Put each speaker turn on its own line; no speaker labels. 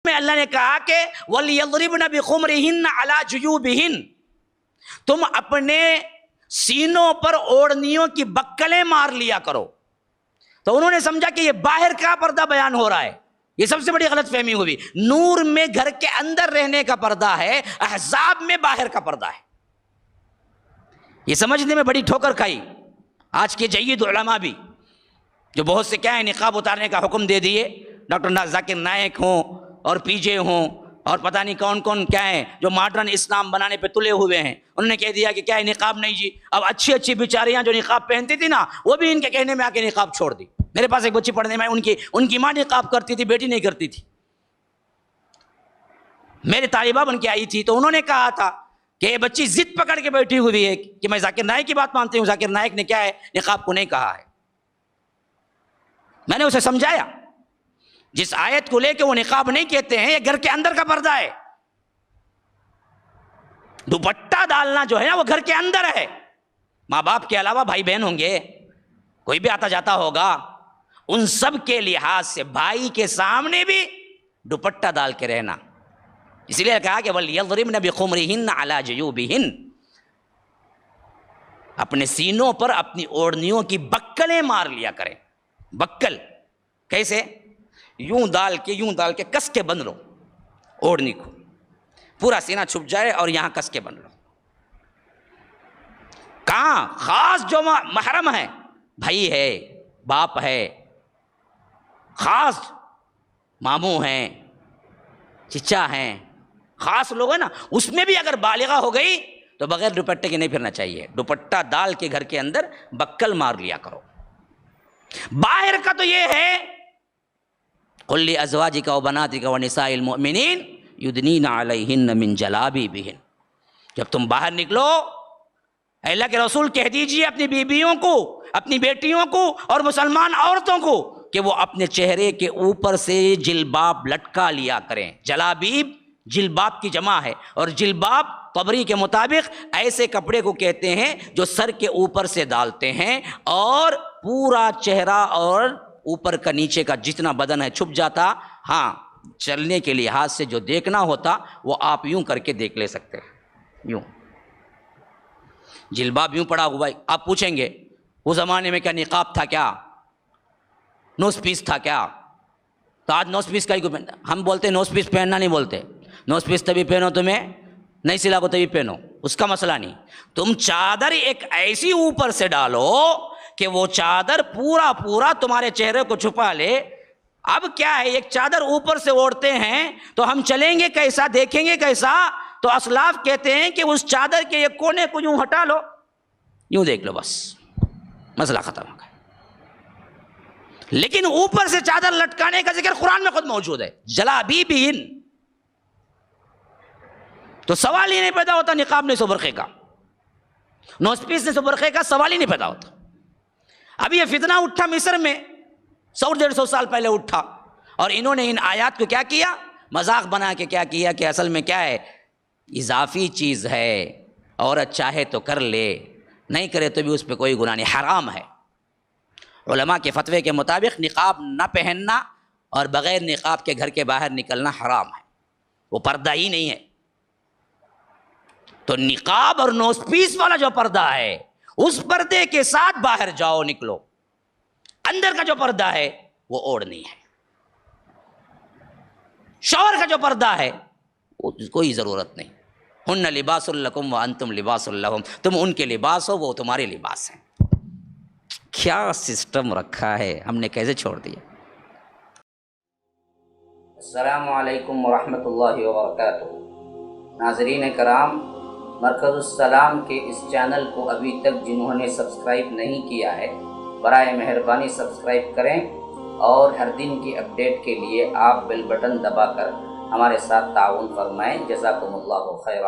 میں اللہ نے کہا کہ وَلْيَضْرِبْنَ بِخُمُرِهِنَّ عَلَى جُيُوبِهِنَّ، تم اپنے سینوں پر اوڑھنیوں کی بکلیں مار لیا کرو۔ تو انہوں نے سمجھا کہ یہ باہر کا پردہ بیان ہو رہا ہے، یہ سب سے بڑی غلط فہمی ہوئی۔ نور میں گھر کے اندر رہنے کا پردہ ہے، احزاب میں باہر کا پردہ ہے۔ یہ سمجھنے میں بڑی ٹھوکر کھائی آج کے جید علماء بھی، جو بہت سے کیا ہے نقاب اتارنے کا حکم دے دیے، ڈاکٹر ذاکر نائک ہوں اور پی جے ہوں اور پتہ نہیں کون کون کیا ہیں جو ماڈرن اسلام بنانے پہ تلے ہوئے ہیں، انہوں نے کہہ دیا کہ کیا ہے نقاب نہیں جی۔ اب اچھی اچھی بیچاریاں جو نقاب پہنتی تھی نا، وہ بھی ان کے کہنے میں آ کے نقاب چھوڑ دی۔ میرے پاس ایک بچی پڑھنے میں، ان کی ماں نقاب کرتی تھی، بیٹی نہیں کرتی تھی۔ میرے طالبہ بن کے آئی تھی تو انہوں نے کہا تھا کہ یہ بچی ضد پکڑ کے بیٹھی ہوئی ہے کہ میں ذاکر نائک کی بات مانتی ہوں، ذاکر نائک نے کیا ہے نقاب کو نہیں کہا ہے۔ میں نے اسے سمجھایا جس آیت کو لے کے وہ نقاب نہیں کہتے ہیں، یہ گھر کے اندر کا پردہ ہے۔ دوپٹہ ڈالنا جو ہے نا وہ گھر کے اندر ہے۔ ماں باپ کے علاوہ بھائی بہن ہوں گے، کوئی بھی آتا جاتا ہوگا، ان سب کے لحاظ سے بھائی کے سامنے بھی دوپٹہ ڈال کے رہنا۔ اس لیے کہا کہ وَلْيَضْرِبْنَ بِخُمُرِهِنَّ عَلَى جُيُوبِهِنَّ، اپنے سینوں پر اپنی اوڑھنیوں کی بکلیں مار لیا کریں۔ بکل کیسے؟ یوں ڈال کے کس کے بند لو اوڑھنی کو، پورا سینہ چھپ جائے اور یہاں کس کے بند لو۔ کہاں؟ خاص جو محرم ہے، بھائی ہے، باپ ہے، خاص ماموں ہیں، چچا ہیں، خاص لوگ ہیں نا، اس میں بھی اگر بالغہ ہو گئی تو بغیر دوپٹے کے نہیں پھرنا چاہیے، دوپٹہ ڈال کے گھر کے اندر بکل مار لیا کرو۔ باہر کا تو یہ ہے قُل لِأَزْوَاجِكَ وَبَنَاتِكَ وَنِسَاءِ الْمُؤْمِنِينَ يُدْنِينَ عَلَيْهِنَّ مِنْ جَلَابِيبِهِنَّ، جب تم باہر نکلو اللہ کے رسول کہہ دیجئے اپنی بیویوں کو، اپنی بیٹیوں کو اور مسلمان عورتوں کو کہ وہ اپنے چہرے کے اوپر سے جلباب لٹکا لیا کریں۔ جلابیب جلباب کی جمع ہے، اور جلباب طبری کے مطابق ایسے کپڑے کو کہتے ہیں جو سر کے اوپر سے ڈالتے ہیں اور پورا چہرہ اور اوپر کا نیچے کا جتنا بدن ہے چھپ جاتا۔ ہاں، چلنے کے لحاظ سے جو دیکھنا ہوتا وہ آپ یوں کر کے دیکھ لے سکتے ہیں، یوں جلباب یوں پڑا ہوا ہے۔ آپ پوچھیں گے اس زمانے میں کیا نقاب تھا، کیا نوز پیس تھا کیا؟ تو آج نوز پیس کا ہی پہننا، ہم بولتے ہیں نوز پیس پہننا نہیں بولتے، نوز پیس تبھی پہنو تمہیں نہیں سلا کو تبھی پہنو، اس کا مسئلہ نہیں۔ تم چادر ایک ایسی اوپر سے ڈالو کہ وہ چادر پورا تمہارے چہرے کو چھپا لے۔ اب کیا ہے، ایک چادر اوپر سے اوڑھتے ہیں تو ہم چلیں گے کیسا، دیکھیں گے کیسا؟ تو اسلاف کہتے ہیں کہ اس چادر کے ایک کونے کو یوں ہٹا لو، یوں دیکھ لو، بس مسئلہ ختم ہو گیا۔ لیکن اوپر سے چادر لٹکانے کا ذکر قرآن میں خود موجود ہے، جلابیبہن، تو سوال ہی نہیں پیدا ہوتا نقاب نے سبرخے کا، نوز پیس نے سبرخے کا، سوال ہی نہیں پیدا ہوتا۔ اب یہ فتنہ اٹھا مصر میں 100-150 سال پہلے اٹھا، اور انہوں نے ان آیات کو کیا کیا، مذاق بنا کے کیا کیا کہ اصل میں کیا ہے، اضافی چیز ہے، عورت چاہے تو کر لے، نہیں کرے تو بھی اس پہ کوئی گناہ نہیں، حرام ہے۔ علماء کے فتوے کے مطابق نقاب نہ پہننا اور بغیر نقاب کے گھر کے باہر نکلنا حرام ہے، وہ پردہ ہی نہیں ہے۔ تو نقاب اور نوز پیس والا جو پردہ ہے اس پردے کے ساتھ باہر جاؤ، نکلو۔ اندر کا جو پردہ ہے وہ اوڑھنی ہے، شوہر کا جو پردہ ہے کوئی ضرورت نہیں۔ ہن لباس لکم وانتم لباس لہم، تم ان کے لباس ہو، وہ تمہارے لباس ہیں۔ کیا سسٹم رکھا ہے، ہم نے کیسے چھوڑ دیا۔
السلام علیکم ورحمۃ اللہ وبرکاتہ۔ ناظرین کرام، مرکز السلام کے اس چینل کو ابھی تک جنہوں نے سبسکرائب نہیں کیا ہے، برائے مہربانی سبسکرائب کریں، اور ہر دن کی اپڈیٹ کے لیے آپ بیل بٹن دبا کر ہمارے ساتھ تعاون فرمائیں۔ جزاکم اللہ خیرا۔